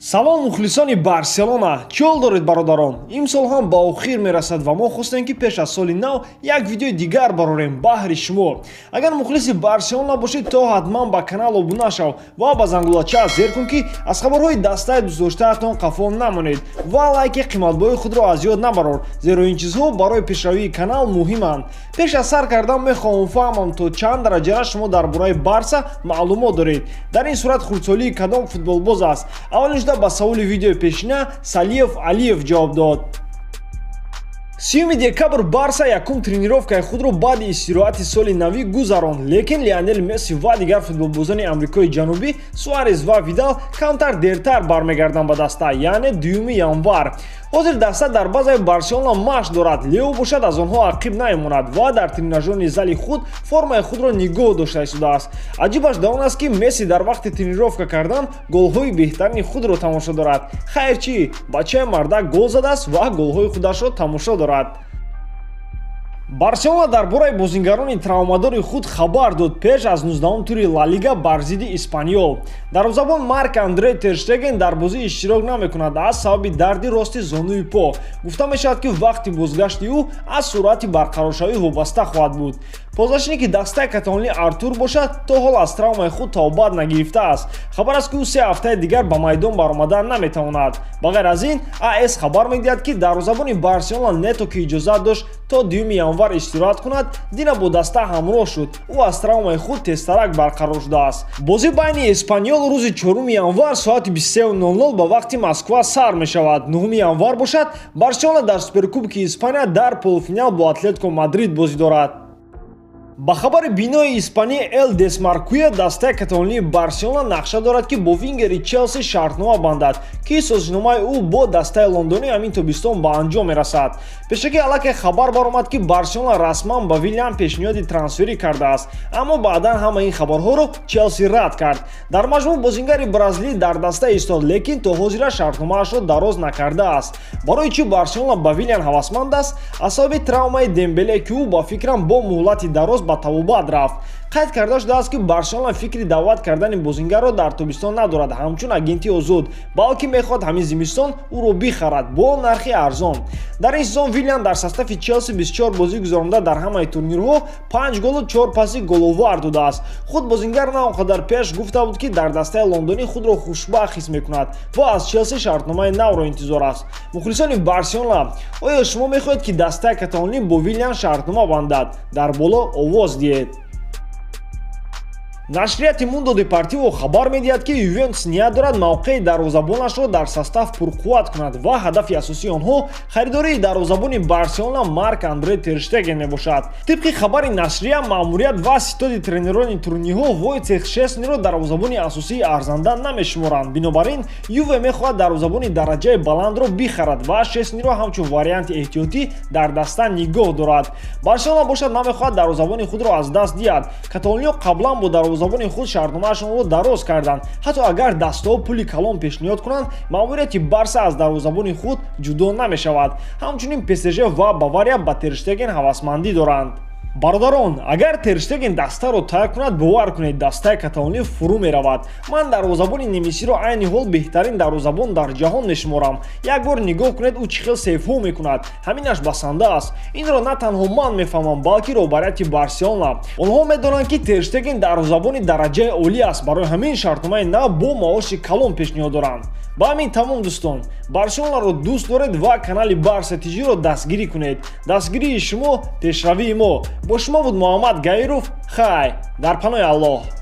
Салом мухлисони Барселона, чёл доред бародарон? Имсол ҳам ба охир мерасад ва мо хостем ки пеш аз соли нав як видеои дигар барорем баҳри шумо. Агар мухлиси Барселона бошед, то ҳатман ба канал обуна шав ва ба зангулача зер кун ки аз хабарҳои дастаи дӯстдоштаатон қафо намонед ва лайки қиматбои худро аз ёд набарор, зеро ин чизҳо барои пешравии канал муҳиманд. Пеш аз сар кардан мехоҳам фаҳмам то чанд дараҷара шумо дар бораи Барса маълумот доред. Дар ин сурат хурдсолии кадом футболбоз аст? Аввалинҷода ба саволи видеои пешина Салиев Алиев ҷавоб дод. 30 декабр Барса якум тренировкаи худро баъди истироҳати соли навӣ гузаронд, лекин Лионел Месси ва дигар футболбозони Амрикои Ҷанубӣ Суарес ва Видал камтар дертар бармегарданд ба даста, яъне 2 январ. ҳозир даста дар базаи Барселона машқ дорад. Лео бошад аз онҳо ақиб наимонад ва дар тренажёрни зали худ формаи худро нигоҳ дошта истодааст. аҷибаш дар он аст ки Месси дар вақти тренировка кардан голҳои беҳтарини худро тамошо дорад. хайр чӣ, бачаи мардак гол задааст ва голҳои худашро тамошо дорад. Барселона дар бораи бозингарони травмадори худ хабар дод пеш аз 19-ум тури Ла Лига бар зидди Испаньол. Дарвозабон Марк-Андре Тер Штеген дар бозӣ иштирок намекунад аз сабаби дарди рости зонуи по. Гуфта мешавад ки вақти бозгашти ӯ аз суръати барқароршавӣ вобаста хоҳад буд. Позашине ки дастаи каталонӣ Артур бошад, то ҳол аз травмаи худ тавбат нагирифтааст. Хабар аст ки ӯ 3 ҳафтаи дигар ба майдон баромадан наметавонад. Ба ғайр аз ин, АС хабар медиҳад ки дарвозабони Барселона не то ки иҷозат дошт то 2 январ истироҳат кунад, дина бо даста ҳамроҳ шуд. ӯ аз травмаи худ тезтарак барқарор шудааст. бозӣ байни Испаньол рӯзи 4 январ соати 23:00 ба вақти Москва сар мешавад. 9 январ бошад, Барселона дар Суперкубки Испания дар полуфинал бо Атлетико Мадрид бозӣ дорад. ба хабари бинои испанӣ Эл Десмаркуя, дастаи каталонии Барселона нақша дорад ки бо вингери Челси шартнома бандад, ки созишномаи ӯ бо дастаи лондонӣ ҳамин тобистон ба анҷом мерасад. пешакӣ аллакай хабар баромад ки Барселона расман ба Вилlian пешниҳоди трансферӣ кардааст, аммо баъдан ҳама ин хабарҳоро Челси рад кард. дар маҷмӯъ бозингари бразилӣ дар даста истод, лекин то ҳозира шартномаашро дароз накардааст. барои чӣ Барселона ба Вилlian ҳавасманд аст? аз сабаби травмаи Дембеле, ки ӯ ба фикрам бо муҳлати дароз ба табобат рафт. қайд карда шудааст ки Барселона фикри даъват кардани бозингарро дар тобистон надорад ҳамчун агенти озод, балки мехоҳад ҳамин зимистон ӯро бихарад бо нархи арзон. дар ин сезон Вилlian дар состафи Челси 24 бозӣ гузаронда дар ҳамаи турнирҳо 5 голу 4 паси головар додааст. худ бозингар на он қадар пеш гуфта буд ки дар дастаи лондонӣ худро хушбахт ҳис мекунад ва аз Челси шартномаи навро интизор аст. мухлисони Барселона, оё шумо мехоҳед ки дастаи каталонӣ бо Вилlian шартнома бандад? дар боло овоз диҳед. Нашрияти Mundo Deportivo хабар медиҳад ки Ювентус ният дорад мавқеи дарвозабонашро дар состав пурқувват кунад ва ҳадафи асосии онҳо харидории дарвозабони Барселона Марк-Андре Тер Штеген мебошад. тибқи хабари нашрия, маъмурият ва ситоди тренерони турниҳо Войцех Шесниро дарвозабони асосии арзанда намешуморанд. бинобар ин Юве мехоҳад дарвозабони дараҷаи баландро бихарад ва Шесниро ҳамчун варианти эҳтиётӣ дар даста нигоҳ дорад. Барселона бошад намехоҳад дарвозабони худро аз даст диҳад. каталониҳо қаблан бо дарвозабони худ шартномаашонро дароз карданд. ҳатто агар дастаҳо пули калон пешниҳод кунанд, маъмурияти Барса аз дарвозабони худ ҷудо намешавад. ҳамчунин ПСЖ ва Бавария ба Тер Штеген ҳавасмандӣ доранд. бародарон, агар Тер Штеген дастаро тарк кунад, бовар кунед, дастаи каталонӣ фурӯ меравад. ман дарвозабони немисиро айни ҳол беҳтарин дарвозабон дар ҷаҳон мешуморам. як бор нигоҳ кунед ӯ чӣ хел сейфҳо мекунад. ҳаминаш басанда аст. инро на танҳо ман мефаҳмам, балки роҳбарияти Барселона. онҳо медонанд ки Тер Штеген дарвозабони дараҷаи олӣ аст, барои ҳамин шартномаи нав бо маоши калон пешниҳод доранд. ба ҳамин тамом дӯстон, Барселонаро дӯст доред ва канали Барса TG-ро дастгирӣ кунед. дастгирии шумо пешравии мо. бо шумо буд Муҳаммад Гаиров. хай дар паноҳи Аллоҳ.